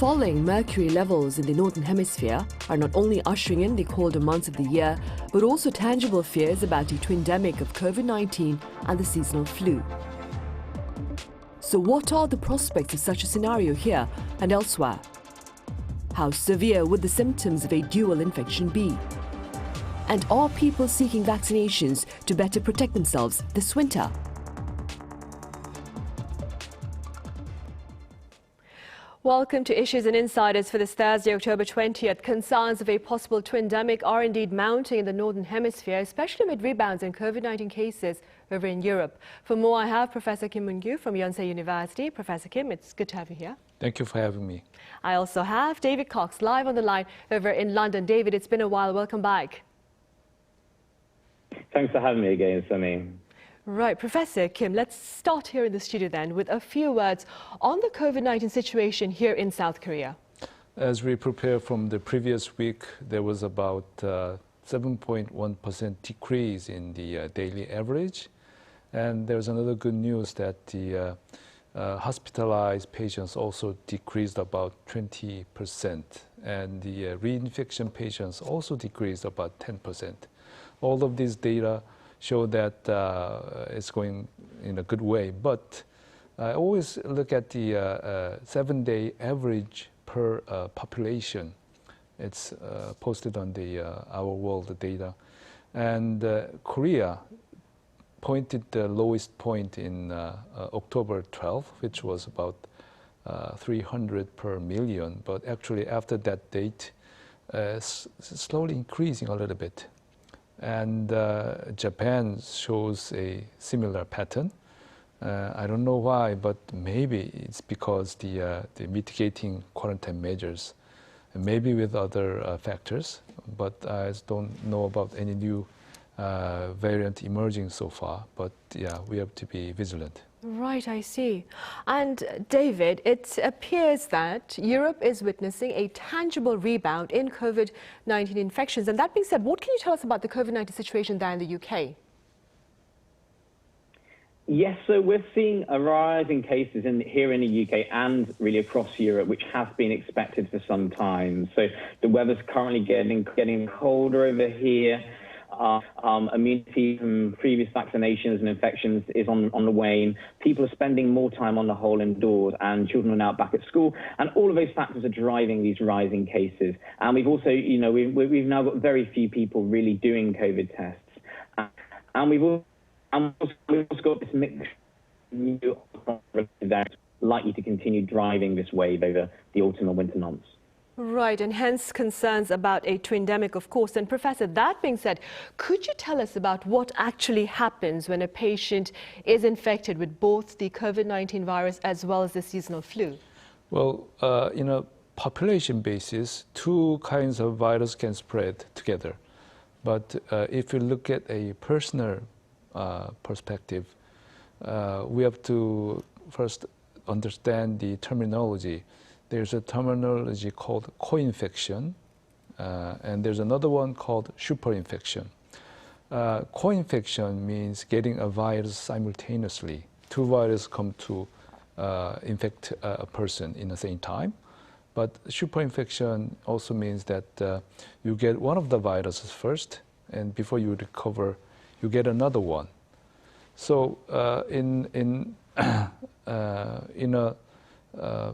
Falling mercury levels in the Northern Hemisphere are not only ushering in the colder months of the year, but also tangible fears about a twindemic of COVID-19 and the seasonal flu. So what are the prospects of such a scenario here and elsewhere? How severe would the symptoms of a dual infection be? And are people seeking vaccinations to better protect themselves this winter? Welcome to Issues and Insiders for this Thursday, October 20th. Concerns of a possible twindemic are indeed mounting in the Northern Hemisphere, especially amid rebounds in COVID-19 cases over in Europe. For more, I have Professor Kim Moon Kyu from Yonsei University. Professor Kim, it's good to have you here. Thank you for having me. I also have David Cox live on the line over in London. David, it's been a while. Welcome back. Thanks for having me again, Sunny. Right, Professor Kim, let's start here in the studio then with a few words on the COVID-19 situation here in South Korea. As we prepare from the previous week, there was about 7.1% decrease in the daily average. And there's another good news that the hospitalized patients also decreased about 20%. And the reinfection patients also decreased about 10%. All of these data show that it's going in a good way. But I always look at the 7-day average per population. It's posted on the Our World data. And Korea pointed the lowest point in October 12th, which was about 300 per million. But actually after that date, slowly increasing a little bit. And Japan shows a similar pattern. I don't know why, but maybe it's because the mitigating quarantine measures, and maybe with other factors, but I don't know about any new variant emerging so far. But yeah, we have to be vigilant. Right, I see. And David, it appears that Europe is witnessing a tangible rebound in COVID-19 infections. And that being said, what can you tell us about the COVID-19 situation there in the UK? Yes, so we're seeing a rise in cases here in the UK and really across Europe, which has been expected for some time. So the weather's currently getting colder over here. Immunity from previous vaccinations and infections is on the wane. People are spending more time on the whole indoors, and children are now back at school. And all of those factors are driving these rising cases. And we've also, we've now got very few people really doing COVID tests. And we've also got this mix that's likely to continue driving this wave over the autumn and winter months. Right, and hence concerns about a twindemic, of course. And Professor, that being said, could you tell us about what actually happens when a patient is infected with both the COVID-19 virus as well as the seasonal flu? Well, in a population basis, two kinds of virus can spread together. But if you look at a personal perspective, we have to first understand the terminology. There's a terminology called co-infection, and there's another one called superinfection. Co-infection means getting a virus simultaneously. Two viruses come to infect a person in the same time. But superinfection also means that you get one of the viruses first, and before you recover, you get another one. So in a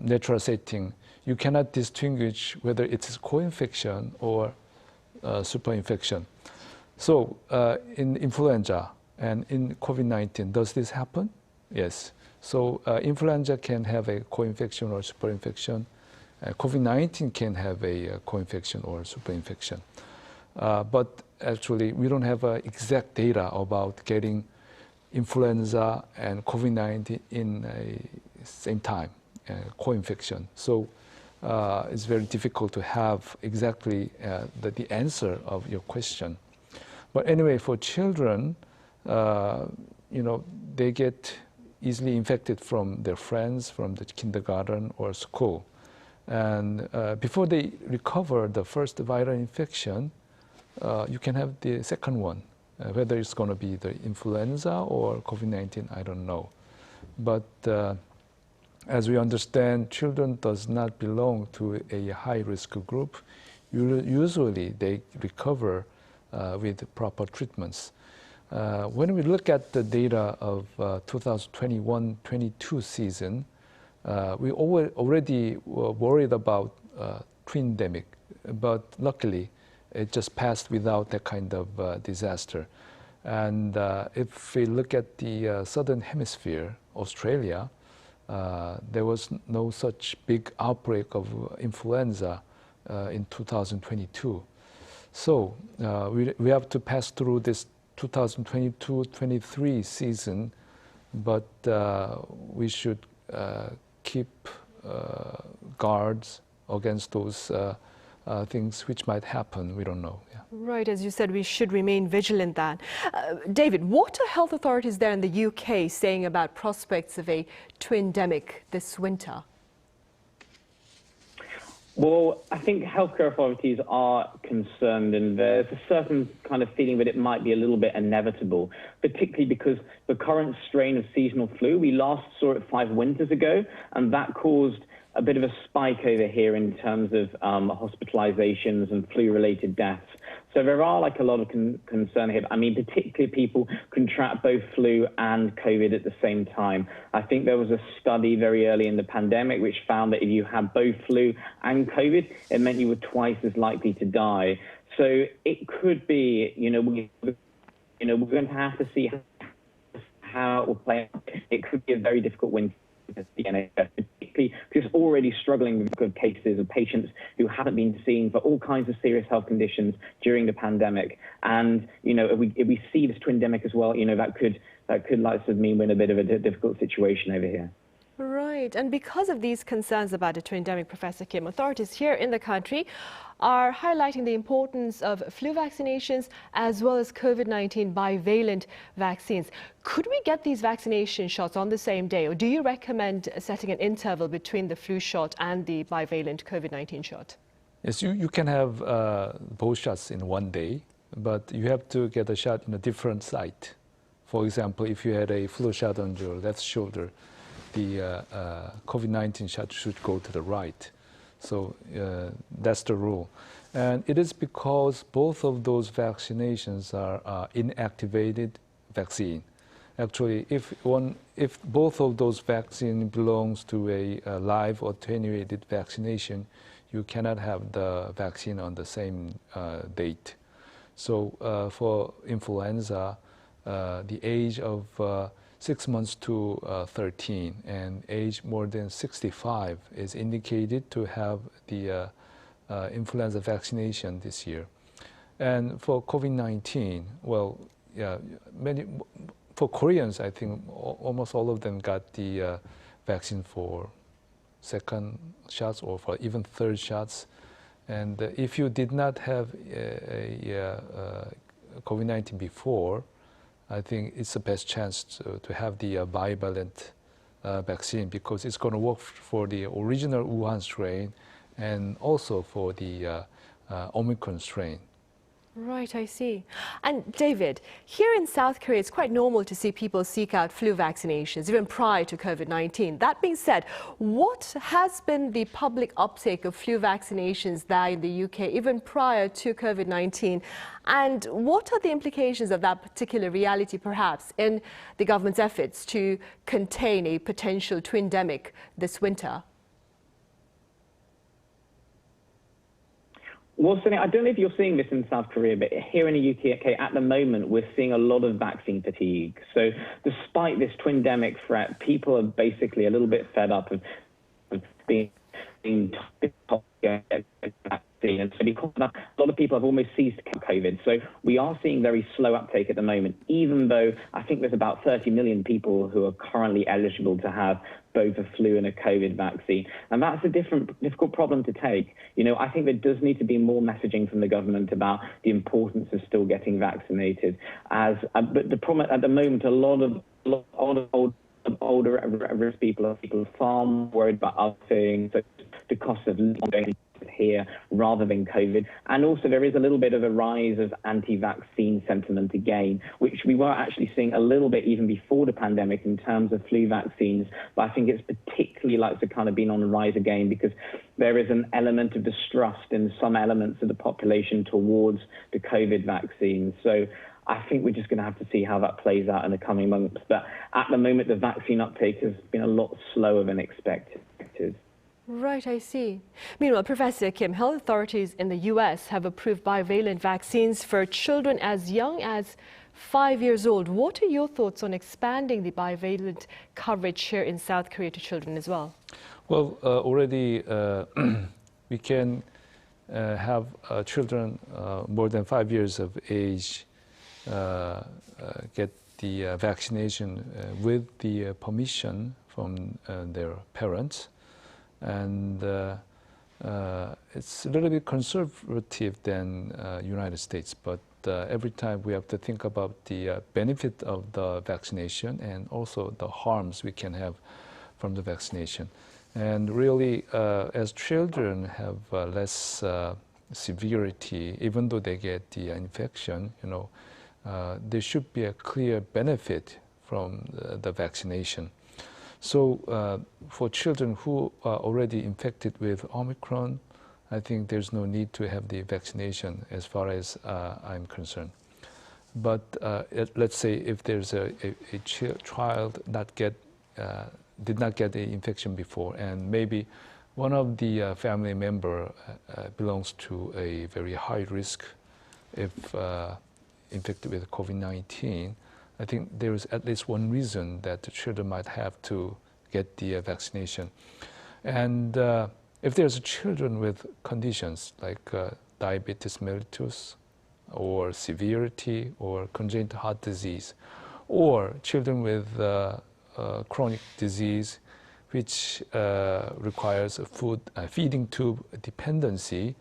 natural setting, you cannot distinguish whether it's co-infection or superinfection. So in influenza and in COVID-19, does this happen? Yes. So influenza can have a co-infection or superinfection. COVID-19 can have a co-infection or superinfection. But actually, we don't have exact data about getting influenza and COVID-19 in a same time. Co-infection. So it's very difficult to have exactly the answer of your question. But anyway, for children, they get easily infected from their friends, from the kindergarten or school. And before they recover the first viral infection, you can have the second one. Whether it's going to be the influenza or COVID-19, I don't know. But as we understand, children does not belong to a high-risk group. Usually, they recover with proper treatments. When we look at the data of 2021-22 season, we already were worried about Twindemic, but luckily, it just passed without that kind of disaster. And if we look at the Southern Hemisphere, Australia, there was no such big outbreak of influenza in 2022. So we have to pass through this 2022-23 season, but we should keep guards against those things which might happen. We don't know. Yeah. Right, as you said, we should remain vigilant then. David, what are health authorities there in the UK saying about prospects of a twindemic this winter? Well, I think healthcare authorities are concerned, and there's a certain kind of feeling that it might be a little bit inevitable, particularly because the current strain of seasonal flu, we last saw it 5 winters ago, and that caused a bit of a spike over here in terms of hospitalizations and flu-related deaths. So there are like a lot of concern here. I mean, particularly people contract both flu and COVID at the same time. I think there was a study very early in the pandemic which found that if you had both flu and COVID, it meant you were twice as likely to die. So it could be, we're going to have to see how it will play out. It could be a very difficult winter for the NHS, particularly because it's already struggling with cases of patients who haven't been seen for all kinds of serious health conditions during the pandemic. And, if we see this twindemic as well, that could like to mean we're in a bit of a difficult situation over here. Right, and because of these concerns about the twindemic, Professor Kim, authorities here in the country are highlighting the importance of flu vaccinations as well as COVID-19 bivalent vaccines. Could we get these vaccination shots on the same day, or do you recommend setting an interval between the flu shot and the bivalent COVID-19 shot? Yes, you can have both shots in one day, but you have to get a shot in a different site. For example, if you had a flu shot on your left shoulder, the COVID-19 shot should go to the right. So that's the rule. And it is because both of those vaccinations are inactivated vaccine. Actually, if both of those vaccines belongs to a live attenuated vaccination, you cannot have the vaccine on the same date. So for influenza, the age of 6 months to 13 and age more than 65 is indicated to have the influenza vaccination this year. And for COVID-19, well, yeah, for Koreans, I think almost all of them got the vaccine for second shots or for even third shots. And if you did not have COVID-19 before, I think it's the best chance to have the bivalent vaccine, because it's going to work for the original Wuhan strain and also for the Omicron strain. Right, I see. And David, here in South Korea, it's quite normal to see people seek out flu vaccinations, even prior to COVID-19. That being said, what has been the public uptake of flu vaccinations there in the UK, even prior to COVID-19? And what are the implications of that particular reality, perhaps, in the government's efforts to contain a potential twindemic this winter? Well, Sunny, I don't know if you're seeing this in South Korea, but here in the UK at the moment, we're seeing a lot of vaccine fatigue. So despite this twindemic threat, people are basically a little bit fed up of being told to get vaccine. And so because of that, a lot of people have almost ceased COVID. So we are seeing very slow uptake at the moment, even though I think there's about 30 million people who are currently eligible to have both a flu and a COVID vaccine. And that's a difficult problem to take. I think there does need to be more messaging from the government about the importance of still getting vaccinated. But the problem at the moment, a lot of older at-risk people are far more worried about other things, so the cost of living here rather than COVID. And also there is a little bit of a rise of anti-vaccine sentiment again, which we were actually seeing a little bit even before the pandemic in terms of flu vaccines. But I think it's particularly quickly like to kind of been on the rise again, because there is an element of distrust in some elements of the population towards the COVID vaccine. So I think we're just going to have to see how that plays out in the coming months. But at the moment, the vaccine uptake has been a lot slower than expected. Right, I see. Meanwhile, Professor Kim, health authorities in the U.S. have approved bivalent vaccines for children as young as 5 years old. What are your thoughts on expanding the bivalent coverage here in South Korea to children as well? Well, already we can have children more than 5 years of age get the vaccination with the permission from their parents. And it's a little bit conservative than United States, but every time we have to think about the benefit of the vaccination and also the harms we can have from the vaccination. And really, as children have less severity, even though they get the infection, there should be a clear benefit from the vaccination. So for children who are already infected with Omicron, I think there's no need to have the vaccination as far as I'm concerned. But let's say if there's a child did not get the infection before, and maybe one of the family member belongs to a very high risk if infected with COVID-19, I think there is at least one reason that the children might have to get the vaccination. And if there's children with conditions like diabetes mellitus or severity or congenital heart disease, or children with chronic disease which requires a feeding tube dependency,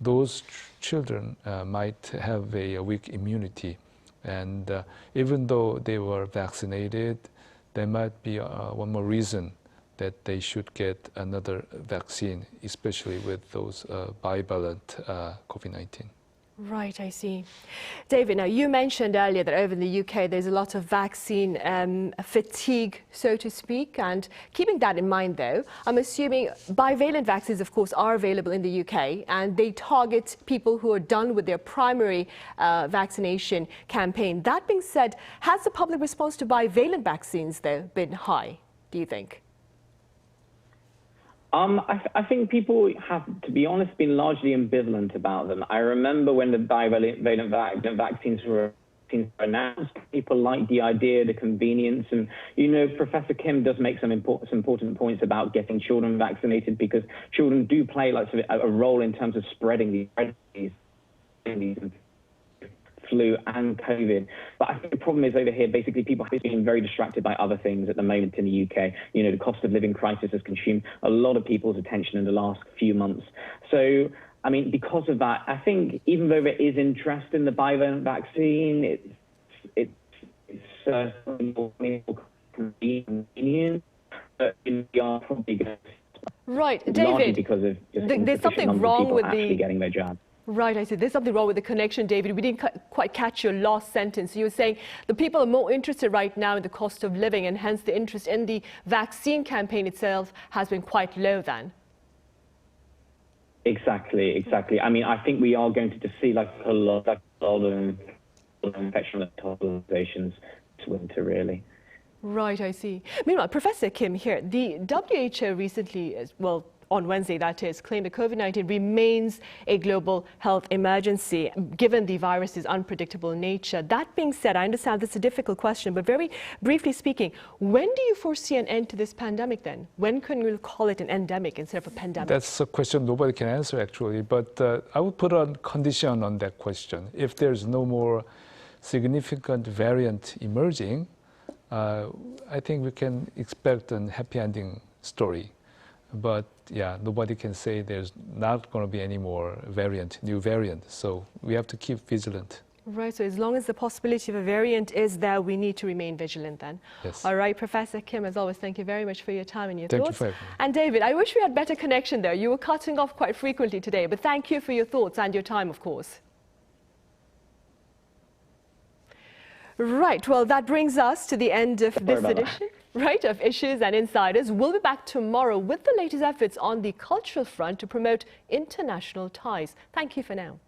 those children might have a weak immunity. And even though they were vaccinated, there might be one more reason that they should get another vaccine, especially with those bivalent COVID-19. Right, I see. David, now you mentioned earlier that over in the UK there's a lot of vaccine fatigue, so to speak, and keeping that in mind though, I'm assuming bivalent vaccines of course are available in the UK and they target people who are done with their primary vaccination campaign. That being said, has the public response to bivalent vaccines though been high, do you think? I think people have, to be honest, been largely ambivalent about them. I remember when the bivalent vaccines were announced, people liked the idea, the convenience, and Professor Kim does make some important points about getting children vaccinated, because children do play like a role in terms of spreading these flu and COVID. But I think the problem is over here, basically people have been very distracted by other things at the moment in the UK. The cost of living crisis has consumed a lot of people's attention in the last few months. So, I mean, because of that, I think even though there is interest in the bivalent vaccine, it's more convenient, but we are probably going to... Right, David, because of there's something wrong with actually getting their jab. Right, I see. There's something wrong with the connection, David. We didn't quite catch your last sentence. You were saying the people are more interested right now in the cost of living, and hence the interest in the vaccine campaign itself has been quite low then. Exactly. I mean, I think we are going to see like a lot of infection hospitalizations this winter, really. Right, I see. Meanwhile, Professor Kim here, the WHO recently, well, on Wednesday, that is, claimed that COVID-19 remains a global health emergency, given the virus's unpredictable nature. That being said, I understand this is a difficult question, but very briefly speaking, when do you foresee an end to this pandemic then? When can we call it an endemic instead of a pandemic? That's a question nobody can answer, actually, but I would put a condition on that question. If there's no more significant variant emerging, I think we can expect a happy ending story. But yeah, nobody can say there's not going to be any more new variant. So we have to keep vigilant. Right, so as long as the possibility of a variant is there, we need to remain vigilant then. Yes. All right, Professor Kim, as always, thank you very much for your time and your thoughts. Thank you for having me. And David, I wish we had better connection there. You were cutting off quite frequently today, but thank you for your thoughts and your time, of course. Right, well, that brings us to the end of this edition. Right, of Issues and Insiders. We'll be back tomorrow with the latest efforts on the cultural front to promote international ties. Thank you for now.